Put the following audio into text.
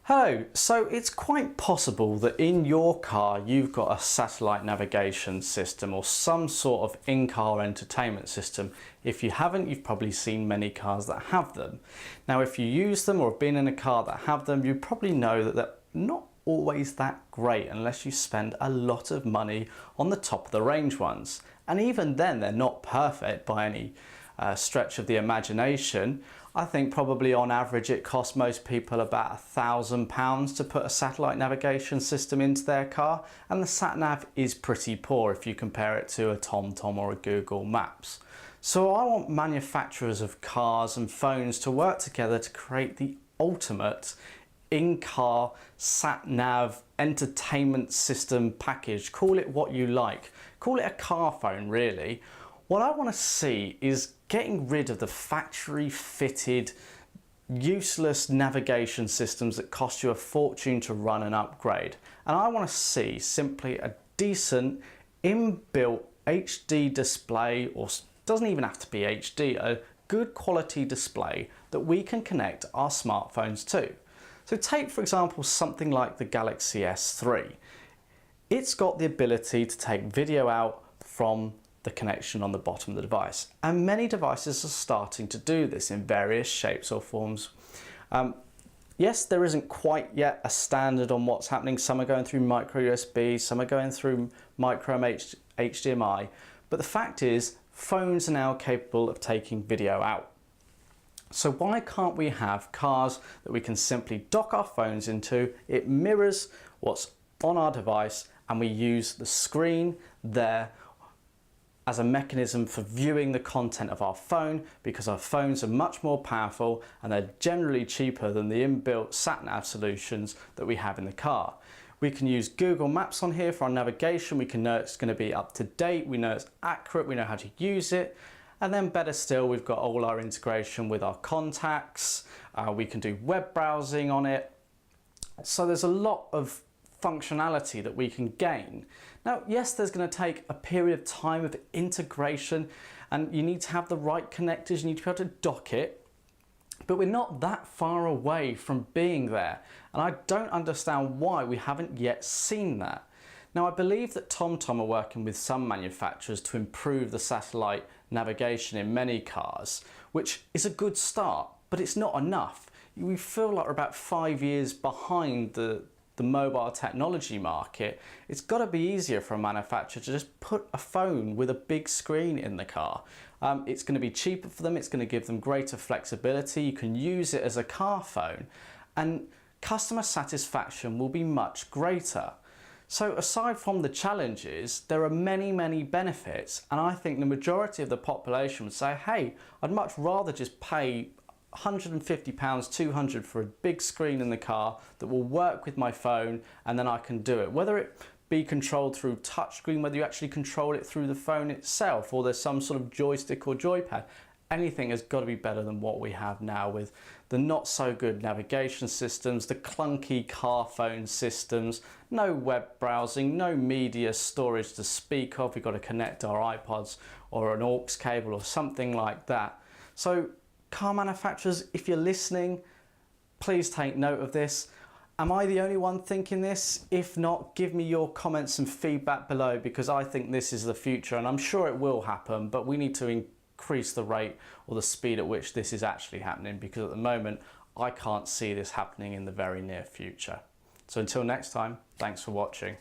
Hello, so it's quite possible that in your car you've got a satellite navigation system or some sort of in-car entertainment system. If you haven't, you've probably seen many cars that have them. Now if you use them or have been in a car that have them, you probably know that they're not always that great unless you spend a lot of money on the top of the range ones. And even then they're not perfect by any stretch of the imagination. I think probably on average it costs most people about £1,000 to put a satellite navigation system into their car, and the sat nav is pretty poor if you compare it to a TomTom or a Google Maps. So I want manufacturers of cars and phones to work together to create the ultimate in-car sat nav entertainment system package. Call it what you like. Call it a car phone really. What I want to see is getting rid of the factory fitted useless navigation systems that cost you a fortune to run and upgrade. And I want to see simply a decent inbuilt HD display, or doesn't even have to be HD, a good quality display that we can connect our smartphones to. So take for example something like the Galaxy S3. It's got the ability to take video out from the connection on the bottom of the device, and many devices are starting to do this in various shapes or forms. Yes, there isn't quite yet a standard on what's happening. Some are going through micro USB, some are going through micro HDMI, but the fact is phones are now capable of taking video out. So why can't we have cars that we can simply dock our phones into? It mirrors what's on our device and we use the screen there as a mechanism for viewing the content of our phone, because our phones are much more powerful and they're generally cheaper than the inbuilt sat-nav solutions that we have in the car. We can use Google Maps on here for our navigation. We can know it's going to be up to date, we know it's accurate, we know how to use it. And then better still, we've got all our integration with our contacts. We can do web browsing on it. So there's a lot of functionality that we can gain. Now, yes, there's going to take a period of time of integration and you need to have the right connectors, you need to be able to dock it, but we're not that far away from being there. And I don't understand why we haven't yet seen that. Now, I believe that TomTom are working with some manufacturers to improve the satellite navigation in many cars, which is a good start, but it's not enough. We feel like we're about 5 years behind the mobile technology market. It's got to be easier for a manufacturer to just put a phone with a big screen in the car. It's going to be cheaper for them, it's going to give them greater flexibility, you can use it as a car phone, and customer satisfaction will be much greater. So aside from the challenges, there are many benefits, and I think the majority of the population would say, hey, I'd much rather just pay £150, £200 for a big screen in the car that will work with my phone, and then I can do it. Whether it be controlled through touchscreen, whether you actually control it through the phone itself, or there's some sort of joystick or joypad, anything has got to be better than what we have now with the not so good navigation systems, the clunky car phone systems, no web browsing, no media storage to speak of. We've got to connect our iPods or an aux cable or something like that. So car manufacturers, if you're listening, please take note of this. Am I the only one thinking this? If not, give me your comments and feedback below, because I think this is the future, and I'm sure it will happen, but we need to increase the rate or the speed at which this is actually happening, because at the moment I can't see this happening in the very near future. So until next time, thanks for watching.